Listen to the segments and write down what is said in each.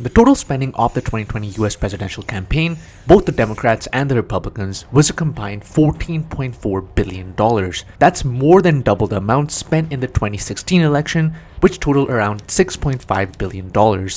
The total spending of the 2020 US presidential campaign, both the Democrats and the Republicans, was a combined $14.4 billion. That's more than double the amount spent in the 2016 election, which totaled around $6.5 billion.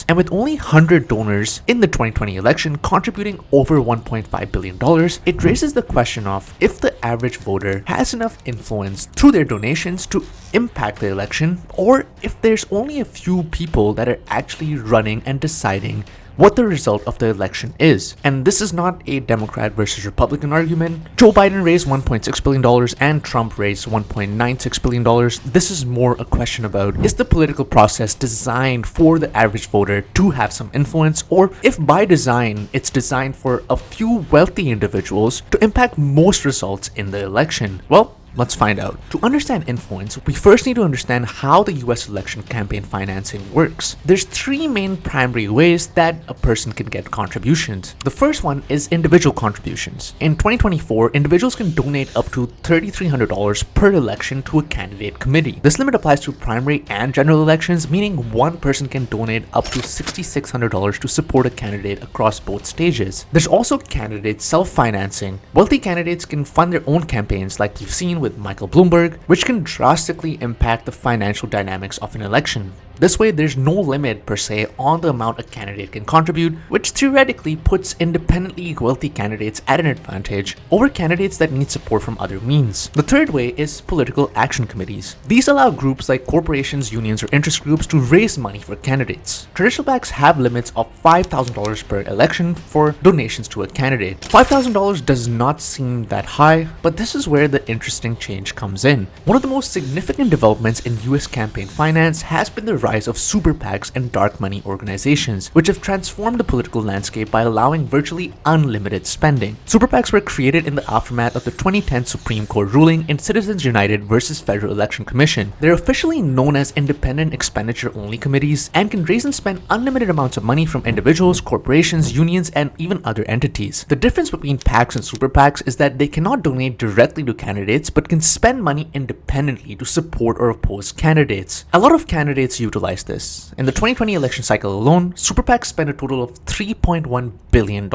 And with only 100 donors in the 2020 election contributing over $1.5 billion, it raises the question of if the average voter has enough influence through their donations to impact the election, or if there's only a few people that are actually running and deciding what the result of the election is. And this is not a Democrat versus Republican argument. Joe Biden raised $1.6 billion and Trump raised $1.96 billion. This is more a question about, is the political process designed for the average voter to have some influence, or if by design it's designed for a few wealthy individuals to impact most results in the election? Well, let's find out. To understand influence, we first need to understand how the US election campaign financing works. There's three main primary ways that a person can get contributions. The first one is individual contributions. In 2024, individuals can donate up to $3,300 per election to a candidate committee. This limit applies to primary and general elections, meaning one person can donate up to $6,600 to support a candidate across both stages. There's also candidate self-financing. Wealthy candidates can fund their own campaigns, like you've seen with Michael Bloomberg, which can drastically impact the financial dynamics of an election. This way, there's no limit per se on the amount a candidate can contribute, which theoretically puts independently wealthy candidates at an advantage over candidates that need support from other means. The third way is political action committees. These allow groups like corporations, unions, or interest groups to raise money for candidates. Traditional PACs have limits of $5,000 per election for donations to a candidate. $5,000 does not seem that high, but this is where the interesting change comes in. One of the most significant developments in US campaign finance has been the rise of super PACs and dark money organizations, which have transformed the political landscape by allowing virtually unlimited spending. Super PACs were created in the aftermath of the 2010 Supreme Court ruling in Citizens United versus Federal Election Commission. They're officially known as independent expenditure-only committees and can raise and spend unlimited amounts of money from individuals, corporations, unions, and even other entities. The difference between PACs and super PACs is that they cannot donate directly to candidates but can spend money independently to support or oppose candidates. A lot of candidates utilize this. In the 2020 election cycle alone, super PACs spent a total of $3.1 billion,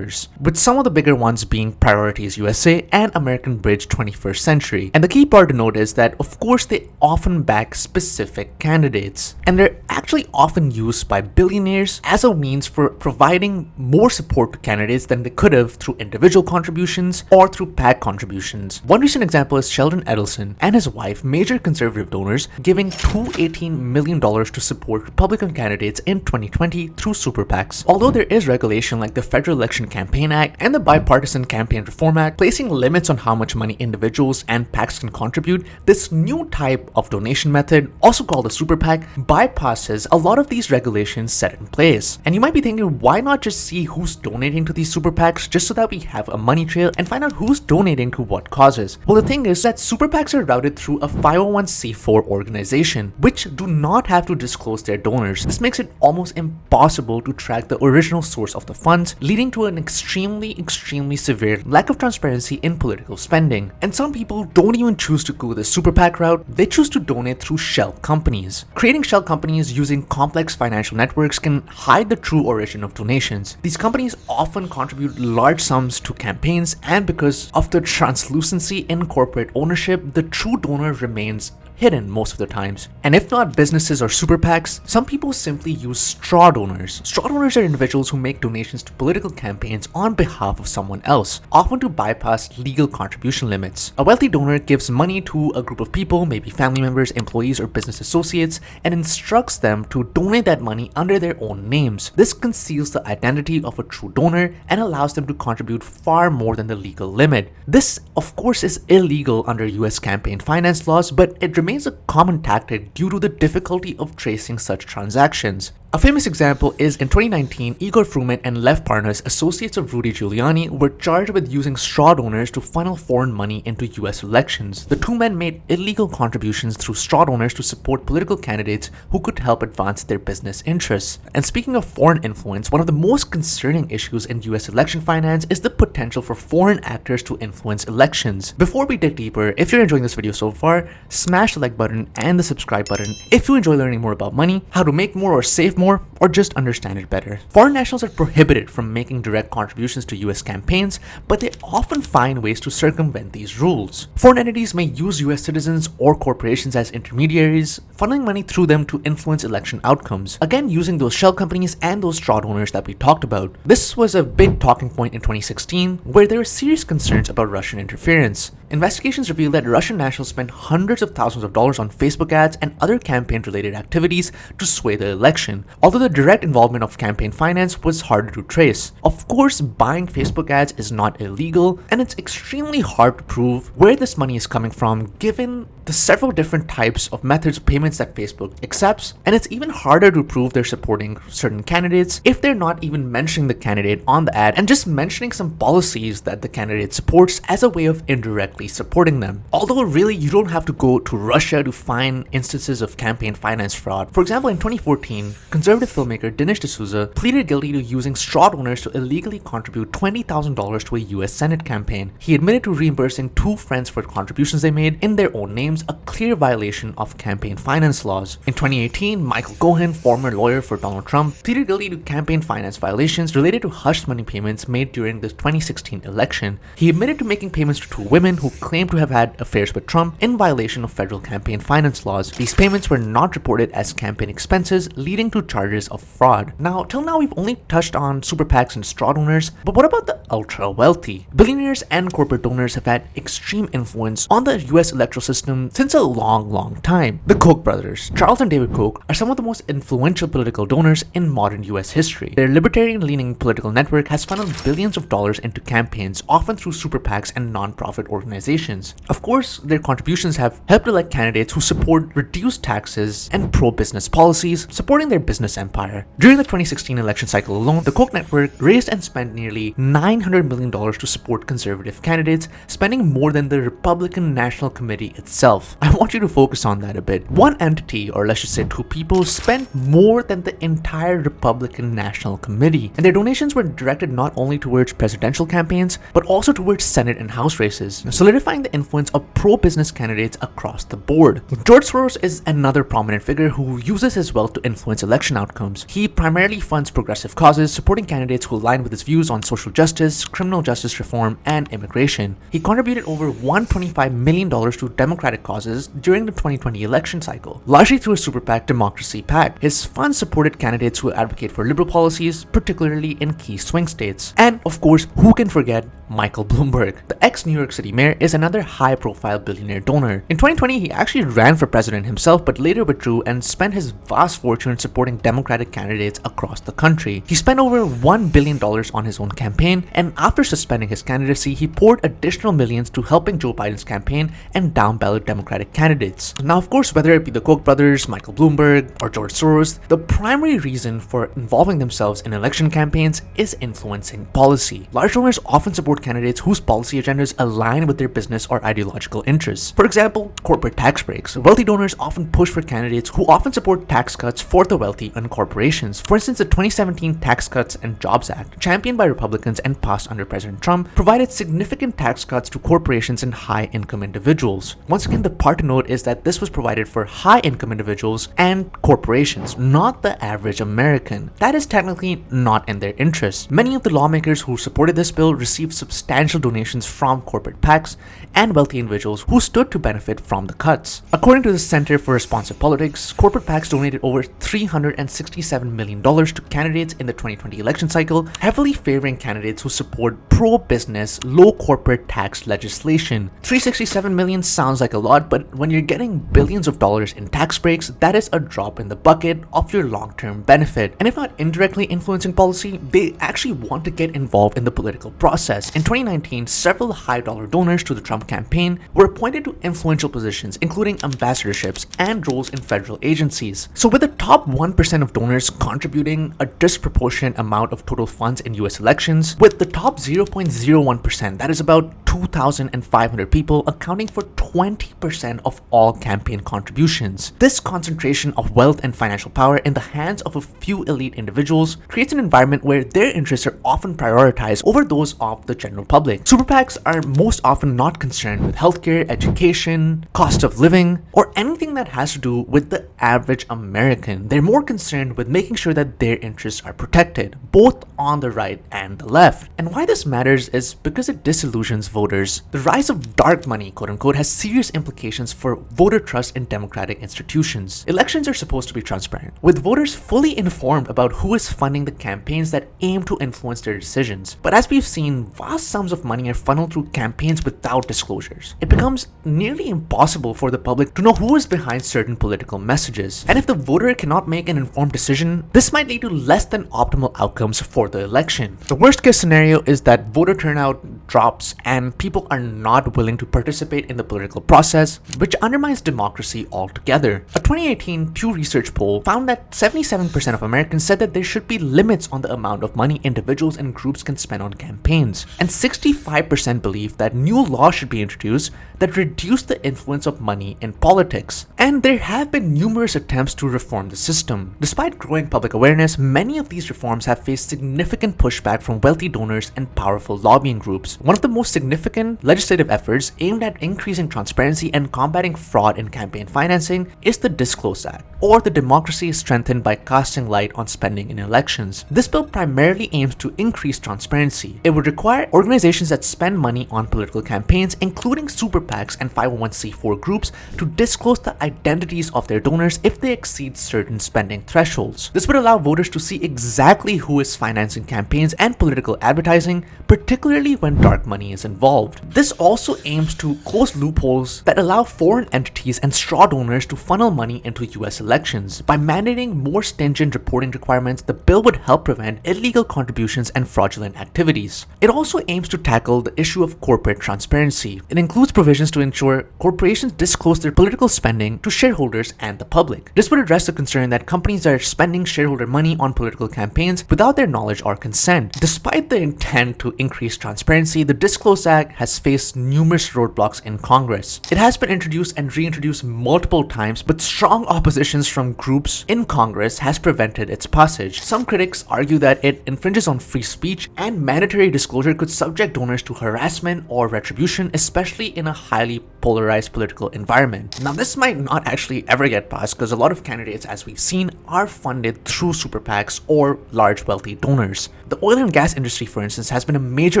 with some of the bigger ones being Priorities USA and American Bridge 21st Century. And the key part to note is that, of course, they often back specific candidates, and they're actually often used by billionaires as a means for providing more support to candidates than they could have through individual contributions or through PAC contributions. One recent example is Sheldon Adelson and his wife, major conservative donors, giving $218 million to support Republican candidates in 2020 through super PACs. Although there is regulation like the Federal Election Campaign Act and the Bipartisan Campaign Reform Act placing limits on how much money individuals and PACs can contribute, this new type of donation method, also called a super PAC, bypasses a lot of these regulations set in place. And you might be thinking, why not just see who's donating to these super PACs just so that we have a money trail and find out who's donating to what causes? Well, the thing is that super PACs are routed through a 501c4 organization, which do not have to disclose their donors. This makes it almost impossible to track the original source of the funds, leading to an extremely severe lack of transparency in political spending. And some people don't even choose to go the super PAC route, they choose to donate through shell companies. Creating shell companies using complex financial networks can hide the true origin of donations. These companies often contribute large sums to campaigns, and because of the translucency in corporate ownership, the true donor remains hidden most of the times. And if not businesses or super PACs, some people simply use straw donors. Straw donors are individuals who make donations to political campaigns on behalf of someone else, often to bypass legal contribution limits. A wealthy donor gives money to a group of people, maybe family members, employees, or business associates, and instructs them to donate that money under their own names. This conceals the identity of a true donor and allows them to contribute far more than the legal limit. This, of course, is illegal under US campaign finance laws, but it remains a common tactic due to the difficulty of tracing such transactions. A famous example is in 2019, Igor Fruman and Lev Parnas, associates of Rudy Giuliani, were charged with using straw donors to funnel foreign money into US elections. The two men made illegal contributions through straw donors to support political candidates who could help advance their business interests. And speaking of foreign influence, one of the most concerning issues in US election finance is the potential for foreign actors to influence elections. Before we dig deeper, if you're enjoying this video so far, smash the like button and the subscribe button if you enjoy learning more about money, how to make more or save more, more or just understand it better. Foreign nationals are prohibited from making direct contributions to US campaigns, but they often find ways to circumvent these rules. Foreign entities may use US citizens or corporations as intermediaries, funneling money through them to influence election outcomes, again using those shell companies and those straw donors that we talked about. This was a big talking point in 2016, where there were serious concerns about Russian interference. Investigations revealed that Russian nationals spent hundreds of thousands of dollars on Facebook ads and other campaign-related activities to sway the election, although the direct involvement of campaign finance was harder to trace. Of course, buying Facebook ads is not illegal, and it's extremely hard to prove where this money is coming from given the several different types of methods of payments that Facebook accepts, and it's even harder to prove they're supporting certain candidates if they're not even mentioning the candidate on the ad and just mentioning some policies that the candidate supports as a way of indirectly supporting them. Although really you don't have to go to Russia to find instances of campaign finance fraud. For example, in 2014, conservative filmmaker Dinesh D'Souza pleaded guilty to using straw donors to illegally contribute $20,000 to a US Senate campaign. He admitted to reimbursing two friends for contributions they made in their own names, a clear violation of campaign finance laws. In 2018, Michael Cohen, former lawyer for Donald Trump, pleaded guilty to campaign finance violations related to hush money payments made during the 2016 election. He admitted to making payments to two women who claimed to have had affairs with Trump in violation of federal campaign finance laws. These payments were not reported as campaign expenses, leading to charges of fraud. Now, till now we've only touched on super PACs and straw donors, but what about the ultra wealthy? Billionaires and corporate donors have had extreme influence on the US electoral system since a long time. The Koch brothers, Charles and David Koch, are some of the most influential political donors in modern US history. Their libertarian-leaning political network has funneled billions of dollars into campaigns, often through super PACs and non-profit organizations. Of course, their contributions have helped elect candidates who support reduced taxes and pro-business policies, supporting their business empire. During the 2016 election cycle alone, the Koch network raised and spent nearly $900 million to support conservative candidates, spending more than the Republican National Committee itself. I want you to focus on that a bit. One entity, or let's just say two people, spent more than the entire Republican National Committee, and their donations were directed not only towards presidential campaigns, but also towards Senate and House races, solidifying the influence of pro-business candidates across the board. George Soros is another prominent figure who uses his wealth to influence election outcomes. He primarily funds progressive causes, supporting candidates who align with his views on social justice, criminal justice reform, and immigration. He contributed over $125 million to Democratic causes during the 2020 election cycle, largely through a super PAC, Democracy PAC. His funds supported candidates who advocate for liberal policies, particularly in key swing states. And of course, who can forget Michael Bloomberg? The ex-New York City mayor is another high-profile billionaire donor. In 2020, he actually ran for president himself, but later withdrew and spent his vast fortune supporting Democratic candidates across the country. He spent over $1 billion on his own campaign, and after suspending his candidacy, he poured additional millions to helping Joe Biden's campaign and down-ballot Democratic candidates. Now, of course, whether it be the Koch brothers, Michael Bloomberg, or George Soros, the primary reason for involving themselves in election campaigns is influencing policy. Large donors often support candidates whose policy agendas align with their business or ideological interests. For example, corporate tax breaks. Wealthy donors often push for candidates who often support tax cuts for the wealthy and corporations. For instance, the 2017 Tax Cuts and Jobs Act, championed by Republicans and passed under President Trump, provided significant tax cuts to corporations and high-income individuals. Once again, the part to note is that this was provided for high-income individuals and corporations, not the average American. That is technically not in their interest. Many of the lawmakers who supported this bill received substantial donations from corporate PACs and wealthy individuals who stood to benefit from the cuts. According to the Center for Responsive Politics, corporate PACs donated over $367 million to candidates in the 2020 election cycle, heavily favoring candidates who support pro-business, low corporate tax legislation. $367 million sounds like a lot, but when you're getting billions of dollars in tax breaks, that is a drop in the bucket of your long-term benefit. And if not indirectly influencing policy, they actually want to get involved in the political process. In 2019, several high-dollar donors to the Trump campaign were appointed to influential positions, including ambassadorships and roles in federal agencies. So with the top 1% of donors contributing a disproportionate amount of total funds in US elections, with the top 0.01%, that is about 2,500 people, accounting for 20% of all campaign contributions. This concentration of wealth and financial power in the hands of a few elite individuals creates an environment where their interests are often prioritized over those of the general public. Super PACs are most often not concerned with healthcare, education, cost of living, or anything that has to do with the average American. They're more concerned with making sure that their interests are protected, both on the right and the left. And why this matters is because it disillusions voters. The rise of dark money, quote unquote, has serious implications for voter trust in democratic institutions. Elections are supposed to be transparent, with voters fully informed about who is funding the campaigns that aim to influence their decisions. But as we've seen, vast sums of money are funneled through campaigns without disclosures. It becomes nearly impossible for the public to know who is behind certain political messages. And if the voter cannot make an informed decision, this might lead to less than optimal outcomes for the election. The worst case scenario is that voter turnout drops and people are not willing to participate in the political process, which undermines democracy altogether. A 2018 Pew Research poll found that 77% of Americans said that there should be limits on the amount of money individuals and groups can spend on campaigns, and 65% believe that new laws should be introduced that reduce the influence of money in politics. And there have been numerous attempts to reform the system. Despite growing public awareness, many of these reforms have faced significant pushback from wealthy donors and powerful lobbying groups. One of the most significant legislative efforts aimed at increasing transparency and combating fraud in campaign financing is the Disclose Act, or the Democracy is Strengthened by Casting Light on Spending in Elections. This bill primarily aims to increase transparency. It would require organizations that spend money on political campaigns, including super PACs and 501c4 groups, to disclose the identities of their donors if they exceed certain spending thresholds. This would allow voters to see exactly who is financing campaigns and political advertising, particularly when dark money is involved. This also aims to close loopholes that allow foreign entities and straw donors to funnel money into US elections. By mandating more stringent reporting requirements, the bill would help prevent illegal contributions and fraudulent activities. It also aims to tackle the issue of corporate transparency. It includes provisions to ensure corporations disclose their political spending to shareholders and the public. This would address the concern that companies are spending shareholder money on political campaigns without their knowledge or consent. Despite the intent to increase transparency, the Disclose Act has faced numerous roadblocks in Congress. It has been introduced and reintroduced multiple times, but strong oppositions from groups in Congress has prevented its passage. Some critics argue that it infringes on free speech, and mandatory disclosure could subject donors to harassment or retribution, especially in a highly polarized political environment. Now, this might not actually ever get passed because a lot of candidates, as we've seen, are funded through super PACs or large wealthy donors. The oil and gas industry, for instance, has been a major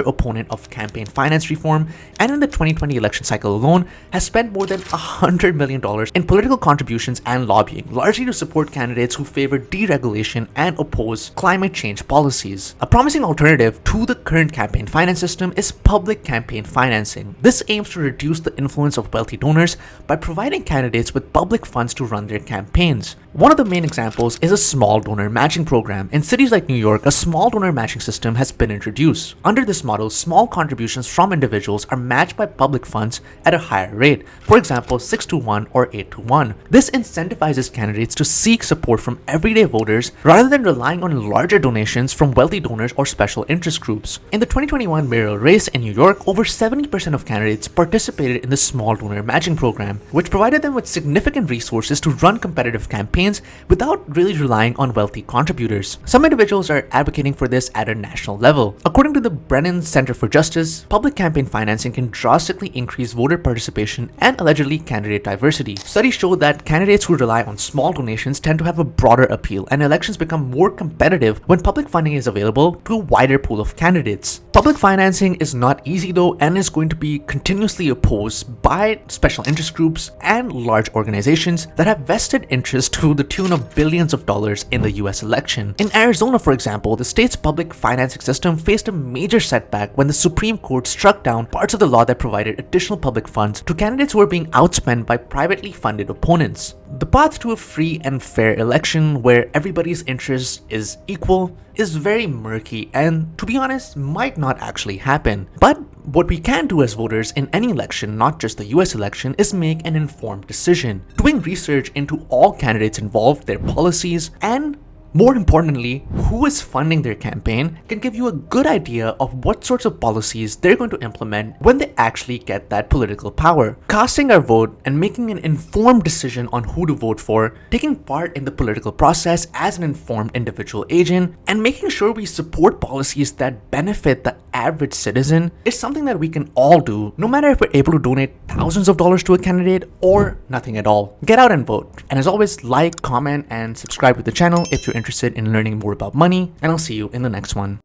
opponent of campaign finance reform, and in the 2020 election cycle alone has spent more than $100 million in political contributions and lobbying, largely to support candidates who favor deregulation and oppose climate change policies. A promising alternative to the current campaign finance system is public campaign financing. This aims to reduce the influence of wealthy donors by providing candidates with public funds to run their campaigns. One of the main examples is a small donor matching program. In cities like New York, a small donor matching system has been introduced. Under this model, small contributions from individuals are matched by public funds at a higher rate, for example 6-to-1 or 8-to-1. This incentivizes candidates to seek support from everyday voters rather than relying on larger donations from wealthy donors or special interest groups. In the 2021 mayoral race in New York, over 70% of candidates participated in the small donor matching program, which provided them with significant resources to run competitive campaigns without really relying on wealthy contributors. Some individuals are advocating for this at a national level. According to the Brennan Center for Justice, public campaign financing can drastically increase voter participation and allegedly candidate diversity. Studies show that candidates who rely on small donations tend to have a broader appeal, and elections become more competitive when public funding is available to a wider pool of candidates. Public financing is not easy though, and is going to be continuously opposed by special interest groups and large organizations that have vested interest to the tune of billions of dollars in the US election. In Arizona, for example, the state's public financing system faced a major setback when the Supreme Court struck down parts of the law that provided additional public funds to candidates who were being outspent by privately funded opponents. The path to a free and fair election where everybody's interest is equal is very murky and, to be honest, might not actually happen. But what we can do as voters in any election, not just the US election, is make an informed decision. Doing research into all candidates involved, their policies, and More importantly, who is funding their campaign can give you a good idea of what sorts of policies they're going to implement when they actually get that political power. Casting our vote and making an informed decision on who to vote for, taking part in the political process as an informed individual agent, and making sure we support policies that benefit the average citizen is something that we can all do, no matter if we're able to donate thousands of dollars to a candidate or nothing at all. Get out and vote. And as always, like, comment, and subscribe to the channel if you're interested in learning more about money, and I'll see you in the next one.